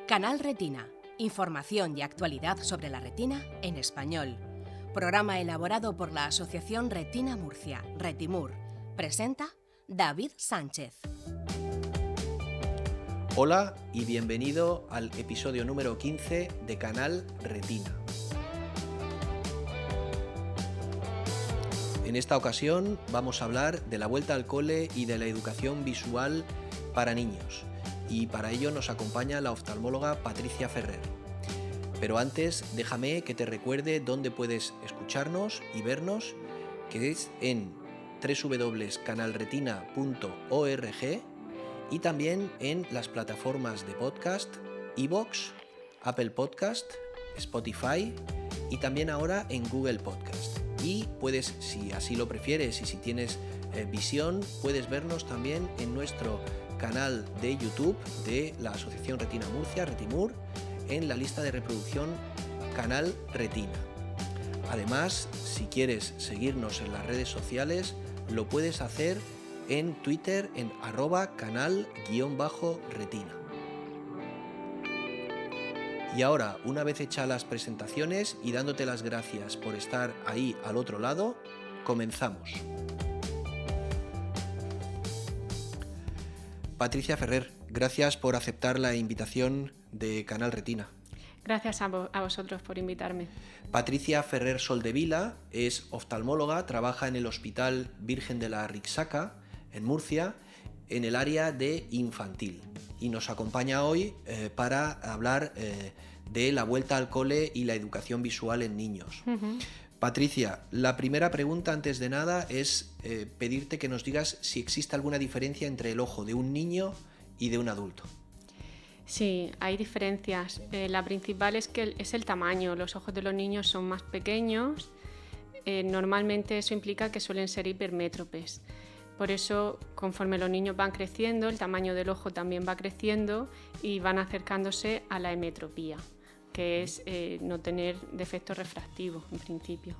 Canal Retina. Información y actualidad sobre la retina en español. Programa elaborado por la Asociación Retina Murcia, Retimur. Presenta David Sánchez. Hola y bienvenido al episodio número 15 de Canal Retina. En esta ocasión vamos a hablar de la vuelta al cole y de la educación visual para niños. Y para ello nos acompaña la oftalmóloga Patricia Ferrer. Pero antes, déjame que te recuerde dónde puedes escucharnos y vernos, que es en www.canalretina.org y también en las plataformas de podcast, iVoox, Apple Podcast, Spotify y también ahora en Google Podcast. Y puedes, si así lo prefieres y si tienes visión, puedes vernos también en nuestro canal de YouTube de la Asociación Retina Murcia, Retimur, en la lista de reproducción Canal Retina. Además, si quieres seguirnos en las redes sociales, lo puedes hacer en Twitter en @canal_retina. Y ahora, una vez hechas las presentaciones y dándote las gracias por estar ahí al otro lado, comenzamos. Patricia Ferrer, gracias por aceptar la invitación de Canal Retina. Gracias a vosotros por invitarme. Patricia Ferrer Soldevila es oftalmóloga, trabaja en el Hospital Virgen de la Rixaca, en Murcia, en el área de infantil. Y nos acompaña hoy para hablar de la vuelta al cole y la educación visual en niños. Uh-huh. Patricia, la primera pregunta antes de nada es pedirte que nos digas si existe alguna diferencia entre el ojo de un niño y de un adulto. Sí, hay diferencias. La principal es que es el tamaño. Los ojos de los niños son más pequeños. Normalmente eso implica que suelen ser hipermétropes. Por eso, conforme los niños van creciendo, el tamaño del ojo también va creciendo y van acercándose a la emetropía, que es no tener defecto refractivo en principio.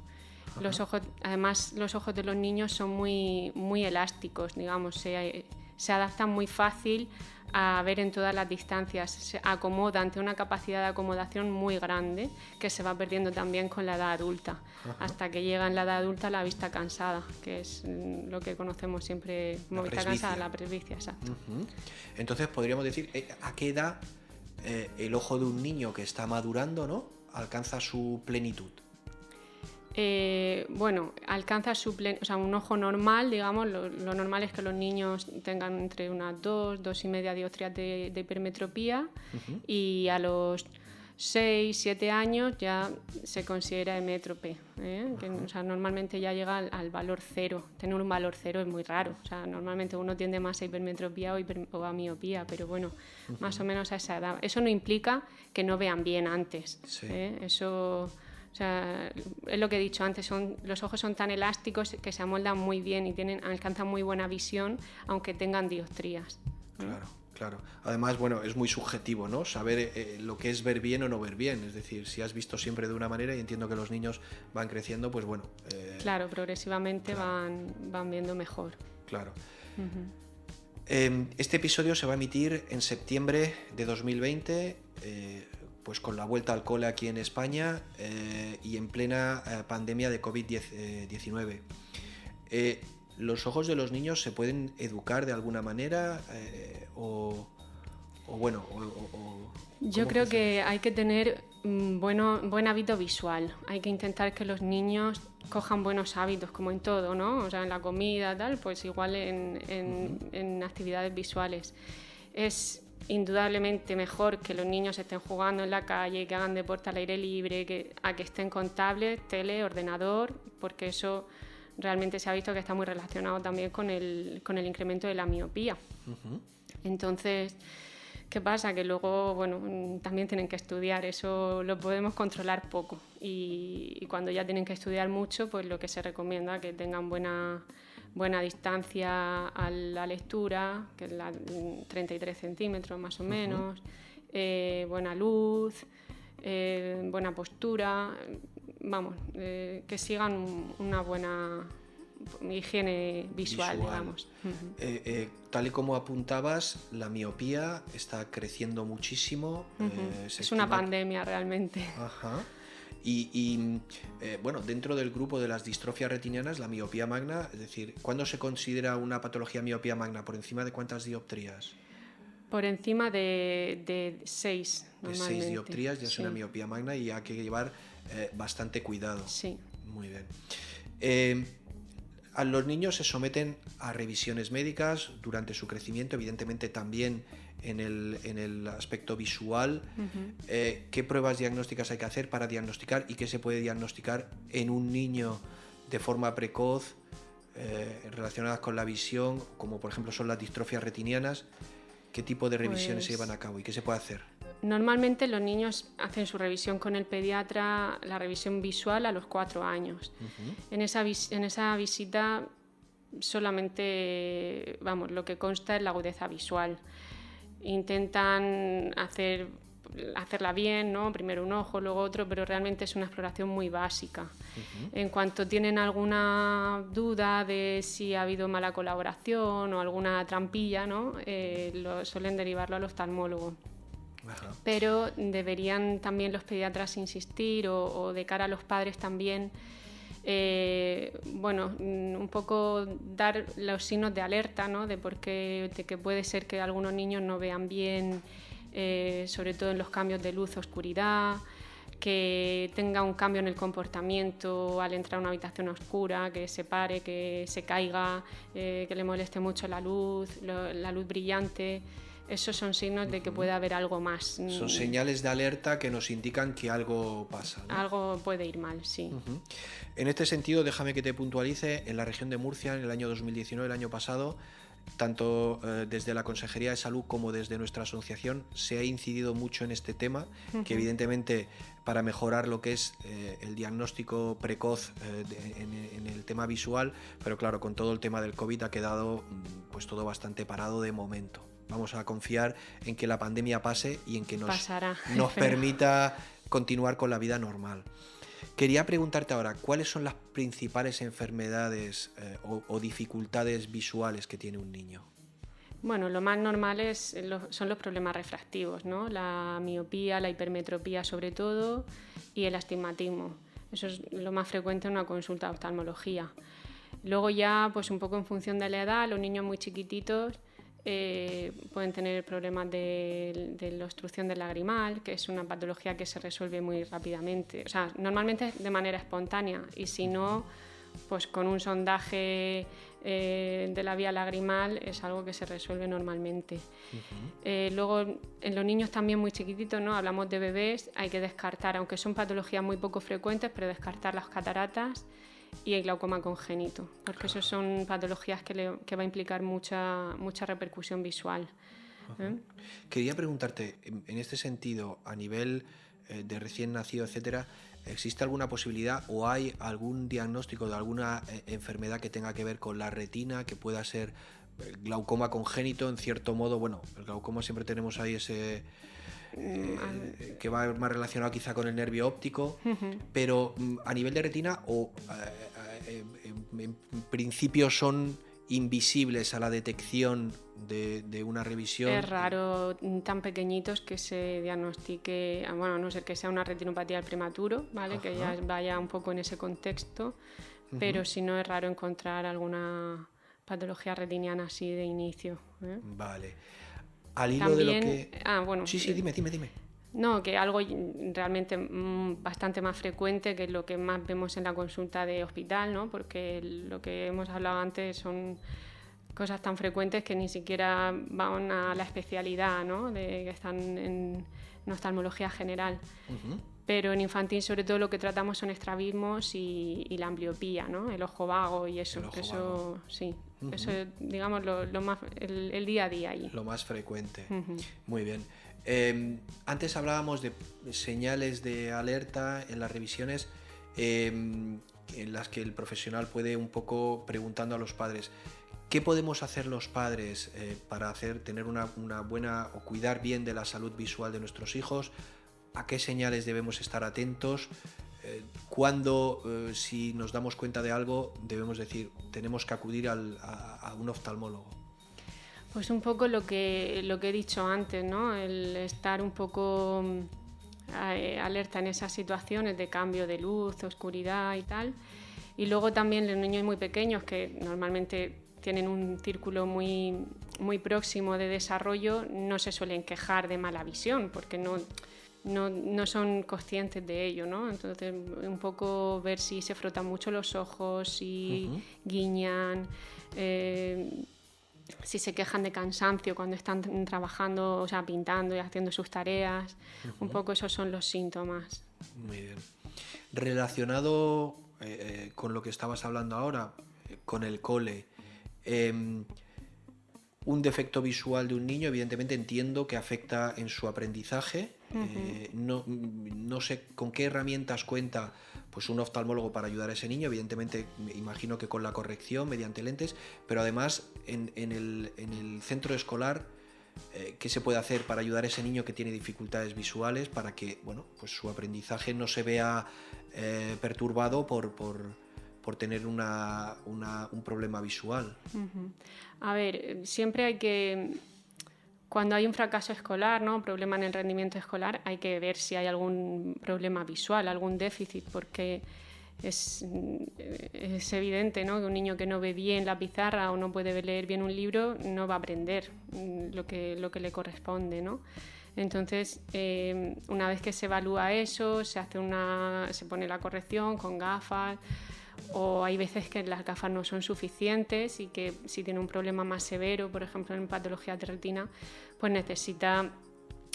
Los ojos de los niños son muy elásticos, digamos, se adaptan muy fácil a ver en todas las distancias, se acomodan, tienen una capacidad de acomodación muy grande que se va perdiendo también con la edad adulta. Ajá. Hasta que llega en la edad adulta la vista cansada, que es lo que conocemos siempre como vista cansada, la presbicia, exacto. Uh-huh. Entonces podríamos decir, ¿a qué edad el ojo de un niño que está madurando, ¿no?, alcanza su plenitud? Alcanza un ojo normal, digamos, lo normal es que los niños tengan entre unas 2,5 dioptrías de hipermetropía. Uh-huh. Y a los 6-7 años ya se considera emétrope, uh-huh. Normalmente ya llega al valor cero. Tener un valor cero es muy raro, normalmente uno tiende más a hipermetropía o a miopía, pero bueno, uh-huh. Más o menos a esa edad. Eso no implica que no vean bien antes, sí. Eso... es lo que he dicho antes, los ojos son tan elásticos que se amoldan muy bien y alcanzan muy buena visión, aunque tengan dioptrías. Claro. Además, es muy subjetivo, ¿no?, saber lo que es ver bien o no ver bien. Es decir, si has visto siempre de una manera, y entiendo que los niños van creciendo, pues bueno... Claro, progresivamente van viendo mejor. Claro. Uh-huh. Este episodio se va a emitir en septiembre de 2020, pues con la vuelta al cole aquí en España y en plena pandemia de COVID-19. ¿Los ojos de los niños se pueden educar de alguna manera Yo creo que hay que tener buen hábito visual. Hay que intentar que los niños cojan buenos hábitos, como en todo, ¿no? En la comida, pues igual en actividades visuales. Es indudablemente mejor que los niños estén jugando en la calle, que hagan deporte al aire libre, a que estén con tablet, tele, ordenador, porque eso realmente se ha visto que está muy relacionado también con el incremento de la miopía. Uh-huh. Entonces, ¿qué pasa? Que luego, también tienen que estudiar, eso lo podemos controlar poco. Y cuando ya tienen que estudiar mucho, pues lo que se recomienda es que tengan buena distancia a la lectura, que es 33 centímetros más o menos, uh-huh. Buena luz, buena postura, que sigan una buena higiene visual. Digamos. Tal y como apuntabas, la miopía está creciendo muchísimo. Es una pandemia realmente. Ajá. Bueno, dentro del grupo de las distrofias retinianas, la miopía magna, es decir, ¿cuándo se considera una patología miopía magna? ¿Por encima de cuántas dioptrías? Por encima de 6, normalmente. De 6 dioptrías ya es una miopía magna y hay que llevar bastante cuidado. Sí. Muy bien. A los niños se someten a revisiones médicas durante su crecimiento, evidentemente también en el aspecto visual. ¿Qué pruebas diagnósticas hay que hacer para diagnosticar y qué se puede diagnosticar en un niño de forma precoz relacionadas con la visión, como por ejemplo son las distrofias retinianas? ¿Qué tipo de revisiones se llevan a cabo y qué se puede hacer? Normalmente los niños hacen su revisión con el pediatra, la revisión visual a los 4 años. En esa visita solamente, lo que consta es la agudeza visual. Intentan hacerla bien, ¿no? Primero un ojo, luego otro, pero realmente es una exploración muy básica. En cuanto tienen alguna duda de si ha habido mala colaboración o alguna trampilla, ¿no? Suelen derivarlo al oftalmólogo. Ajá. Pero deberían también los pediatras insistir o de cara a los padres también, un poco dar los signos de alerta, ¿no? de que puede ser que algunos niños no vean bien, sobre todo en los cambios de luz-oscuridad, que tenga un cambio en el comportamiento al entrar a una habitación oscura, que se pare, que se caiga, que le moleste mucho la luz brillante. Esos son signos de que puede haber algo más. Son señales de alerta que nos indican que algo pasa, ¿no? Algo puede ir mal, sí. En este sentido, déjame que te puntualice, en la región de Murcia, en el año 2019, el año pasado, tanto desde la Consejería de Salud como desde nuestra asociación, se ha incidido mucho en este tema, que evidentemente para mejorar lo que es el diagnóstico precoz en el tema visual, pero claro, con todo el tema del COVID ha quedado pues todo bastante parado de momento. Vamos a confiar en que la pandemia pase y en que nos permita continuar con la vida normal. Quería preguntarte ahora, ¿cuáles son las principales enfermedades o dificultades visuales que tiene un niño? Bueno, lo más normal son los problemas refractivos, ¿no? La miopía, la hipermetropía sobre todo y el astigmatismo. Eso es lo más frecuente en una consulta de oftalmología. Luego ya, pues un poco en función de la edad, los niños muy chiquititos pueden tener problemas de la obstrucción del lagrimal, que es una patología que se resuelve muy rápidamente, o sea, normalmente de manera espontánea, y si no, pues con un sondaje de la vía lagrimal es algo que se resuelve normalmente. Luego en los niños también muy chiquititos, ¿no? Hablamos de bebés, hay que descartar, aunque son patologías muy poco frecuentes, pero descartar las cataratas y el glaucoma congénito, porque eso son patologías que va a implicar mucha repercusión visual. Quería preguntarte, en este sentido, a nivel de recién nacido, etcétera, ¿existe alguna posibilidad o hay algún diagnóstico de alguna enfermedad que tenga que ver con la retina, que pueda ser glaucoma congénito, en cierto modo? Bueno, el glaucoma siempre tenemos ahí ese... que va más relacionado quizá con el nervio óptico, pero a nivel de retina en principio son invisibles a la detección de una revisión. Es raro tan pequeñitos que se diagnostique, bueno, a no ser que sea una retinopatía del prematuro, ¿vale? Ajá. Que ya vaya un poco en ese contexto, pero si no es raro encontrar alguna patología retiniana así de inicio. Vale. Al hilo también, de lo que... bueno, sí, dime. No, que algo realmente bastante más frecuente, que es lo que más vemos en la consulta de hospital, ¿no? Porque lo que hemos hablado antes son cosas tan frecuentes que ni siquiera van a la especialidad, ¿no? Que están en oftalmología general. Pero en infantil sobre todo lo que tratamos son estrabismos y la ambliopía, ¿no? El ojo vago y eso. Eso sí. Eso es, digamos, lo más, el día a día ahí. Lo más frecuente. Muy bien. Antes hablábamos de señales de alerta en las revisiones en las que el profesional puede un poco preguntando a los padres ¿qué podemos hacer los padres para tener una buena o cuidar bien de la salud visual de nuestros hijos? ¿A qué señales debemos estar atentos? ¿cuándo, si nos damos cuenta de algo, debemos decir, tenemos que acudir a un oftalmólogo? Pues un poco lo que he dicho antes, ¿no? El estar un poco alerta en esas situaciones de cambio de luz, oscuridad y tal. Y luego también los niños muy pequeños que normalmente tienen un círculo muy, muy próximo de desarrollo, no se suelen quejar de mala visión porque no son conscientes de ello, ¿no? Entonces un poco ver si se frotan mucho los ojos, si guiñan, si se quejan de cansancio cuando están trabajando, o sea, pintando y haciendo sus tareas. Un poco esos son los síntomas. Muy bien. Relacionado con lo que estabas hablando ahora, con el cole, un defecto visual de un niño, evidentemente entiendo que afecta en su aprendizaje. No sé con qué herramientas cuenta pues un oftalmólogo para ayudar a ese niño. Evidentemente, me imagino que con la corrección mediante lentes, pero además en el centro escolar, ¿qué se puede hacer para ayudar a ese niño que tiene dificultades visuales para que, bueno, pues su aprendizaje no se vea perturbado por tener un problema visual? A ver, siempre hay que, cuando hay un fracaso escolar, ¿no? Problema en el rendimiento escolar, hay que ver si hay algún problema visual, algún déficit, porque es evidente, ¿no? Que un niño que no ve bien la pizarra o no puede leer bien un libro no va a aprender lo que le corresponde, ¿no? Entonces, una vez que se evalúa eso, se pone la corrección con gafas, o hay veces que las gafas no son suficientes y que si tiene un problema más severo, por ejemplo en patología de retina, pues necesita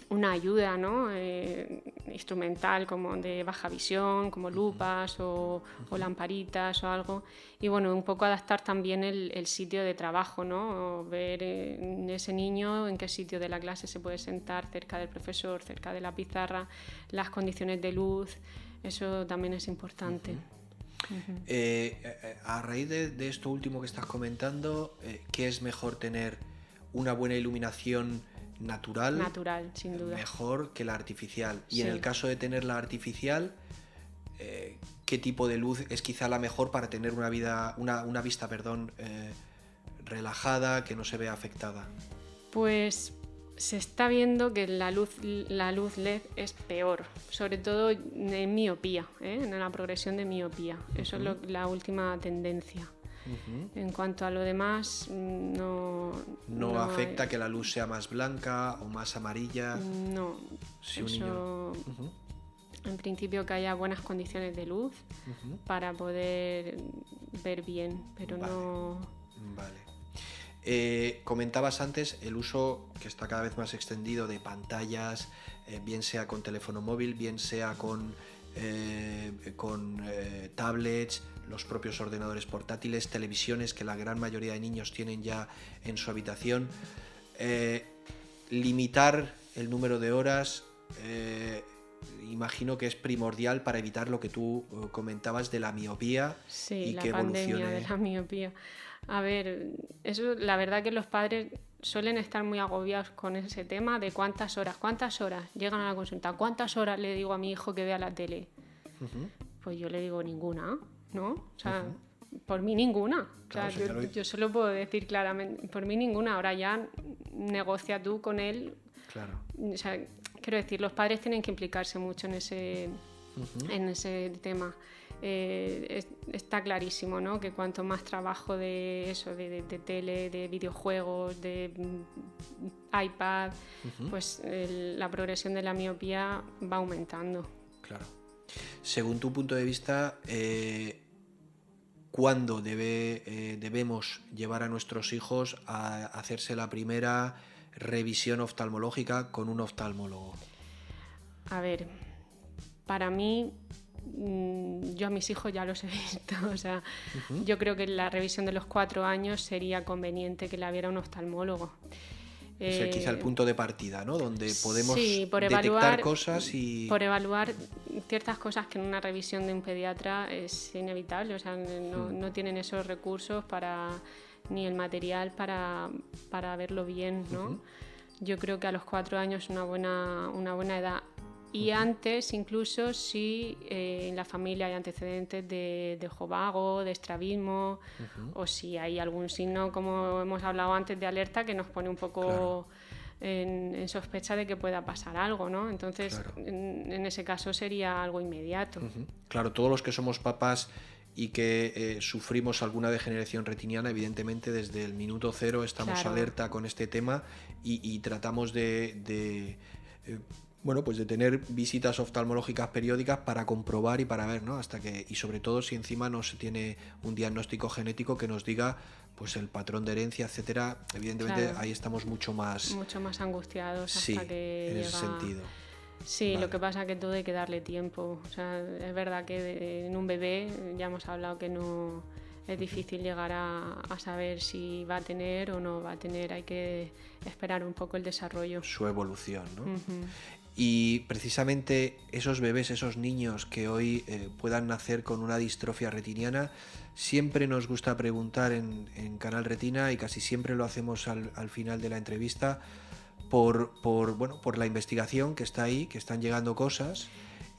una ayuda, ¿no? Instrumental, como de baja visión, como lupas o lamparitas o algo. Y bueno, un poco adaptar también el sitio de trabajo, ¿no? O ver ese niño en qué sitio de la clase se puede sentar, cerca del profesor, cerca de la pizarra, las condiciones de luz, eso también es importante. A raíz de esto último que estás comentando, ¿qué es mejor tener? ¿Una buena iluminación natural? Natural, sin duda. Mejor que la artificial. Y sí. En el caso de tener la artificial, ¿qué tipo de luz es quizá la mejor para tener una vista relajada, que no se vea afectada? Pues se está viendo que la luz LED es peor, sobre todo en miopía, en la progresión de miopía. Eso es la última tendencia. En cuanto a lo demás, no afecta que la luz sea más blanca o más amarilla. No, si un niño... En principio que haya buenas condiciones de luz para poder ver bien, pero no... Vale. Comentabas antes el uso que está cada vez más extendido de pantallas, bien sea con teléfono móvil, bien sea con tablets, los propios ordenadores portátiles, televisiones que la gran mayoría de niños tienen ya en su habitación. Limitar el número de horas, imagino que es primordial para evitar lo que tú comentabas de la miopía. Sí, y la que pandemia de la miopía. A ver, eso la verdad que los padres suelen estar muy agobiados con ese tema de cuántas horas llegan a la consulta, cuántas horas le digo a mi hijo que vea la tele. Pues yo le digo ninguna, ¿no? O sea, por mí ninguna. Claro, o sea, yo solo puedo decir claramente, por mí ninguna. Ahora ya negocia tú con él. Claro. O sea, quiero decir, los padres tienen que implicarse mucho en ese tema. Está clarísimo, ¿no? Que cuanto más trabajo de eso, de tele, de videojuegos, de iPad, pues la progresión de la miopía va aumentando. Claro. Según tu punto de vista, ¿cuándo debemos llevar a nuestros hijos a hacerse la primera revisión oftalmológica con un oftalmólogo? A ver, para mí, yo a mis hijos ya los he visto, o sea, yo creo que la revisión de los 4 años sería conveniente que la viera un oftalmólogo. Es quizá el punto de partida, ¿no? Donde podemos detectar evaluar cosas y... Por evaluar ciertas cosas que en una revisión de un pediatra es inevitable, o sea, no tienen esos recursos ni el material para verlo bien, ¿no? Yo creo que a los 4 años es una buena edad. Y antes, incluso, si en la familia hay antecedentes de ojo vago, de estrabismo, o si hay algún signo, como hemos hablado antes, de alerta que nos pone un poco en sospecha de que pueda pasar algo, ¿no? Entonces, en ese caso sería algo inmediato. Claro, todos los que somos papás y que sufrimos alguna degeneración retiniana, evidentemente desde el minuto cero estamos alerta con este tema y tratamos de tener visitas oftalmológicas periódicas para comprobar y para ver, ¿no? Y sobre todo si encima no se tiene un diagnóstico genético que nos diga pues el patrón de herencia, etcétera. Evidentemente ahí estamos mucho más angustiados hasta que en llega... ese sentido. Sí, lo que pasa es que todo hay que darle tiempo. O sea, es verdad que en un bebé ya hemos hablado que no es difícil llegar a saber si va a tener o no va a tener. Hay que esperar un poco el desarrollo. Su evolución, ¿no? Y precisamente esos bebés, esos niños que hoy puedan nacer con una distrofia retiniana, siempre nos gusta preguntar en Canal Retina, y casi siempre lo hacemos al final de la entrevista, por la investigación que está ahí, que están llegando cosas,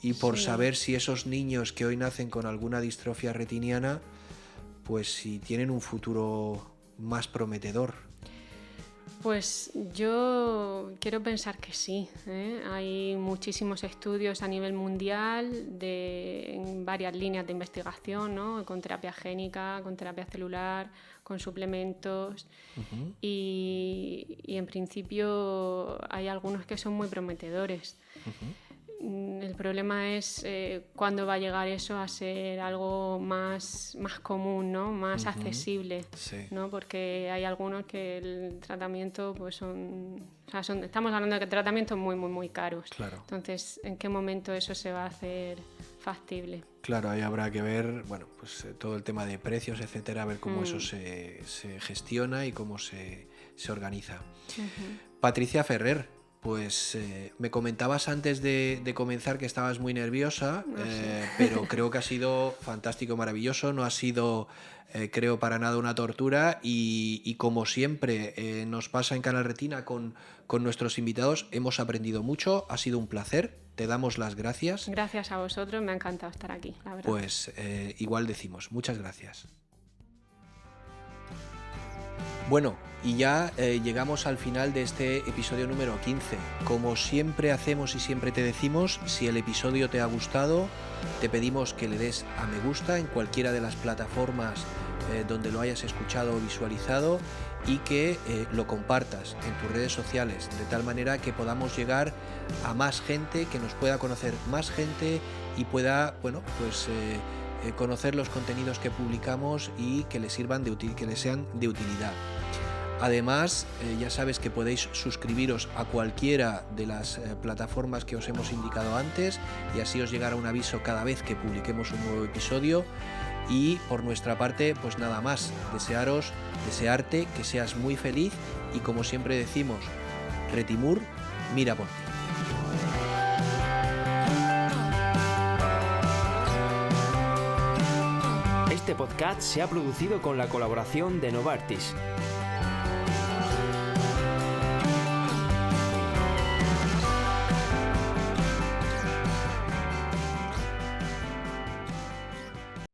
y por saber si esos niños que hoy nacen con alguna distrofia retiniana, pues si tienen un futuro más prometedor. Pues yo quiero pensar que sí, ¿eh? Hay muchísimos estudios a nivel mundial en varias líneas de investigación, ¿no? Con terapia génica, con terapia celular, con suplementos y en principio hay algunos que son muy prometedores. El problema es cuándo va a llegar eso a ser algo más común, ¿no? Más accesible, ¿no? Porque hay algunos que el tratamiento pues estamos hablando de tratamientos muy, muy, muy caros. Claro. Entonces, ¿en qué momento eso se va a hacer factible? Claro, ahí habrá que ver, todo el tema de precios, etcétera, a ver cómo eso se gestiona y cómo se organiza. Patricia Ferrer, pues me comentabas antes de comenzar que estabas muy nerviosa, pero creo que ha sido fantástico, maravilloso, no ha sido, creo, para nada una tortura y como siempre nos pasa en Canal Retina con nuestros invitados, hemos aprendido mucho, ha sido un placer, te damos las gracias. Gracias a vosotros, me ha encantado estar aquí, la verdad. Pues igual decimos, muchas gracias. Bueno, y ya llegamos al final de este episodio número 15. Como siempre hacemos y siempre te decimos, si el episodio te ha gustado, te pedimos que le des a me gusta en cualquiera de las plataformas donde lo hayas escuchado o visualizado y que lo compartas en tus redes sociales, de tal manera que podamos llegar a más gente, que nos pueda conocer más gente y pueda, conocer los contenidos que publicamos y que les sirvan que les sean de utilidad. Además, ya sabes que podéis suscribiros a cualquiera de las plataformas que os hemos indicado antes y así os llegará un aviso cada vez que publiquemos un nuevo episodio. Y por nuestra parte, pues nada más, desearte que seas muy feliz y como siempre decimos, Retimur, mira por ti. Este podcast se ha producido con la colaboración de Novartis.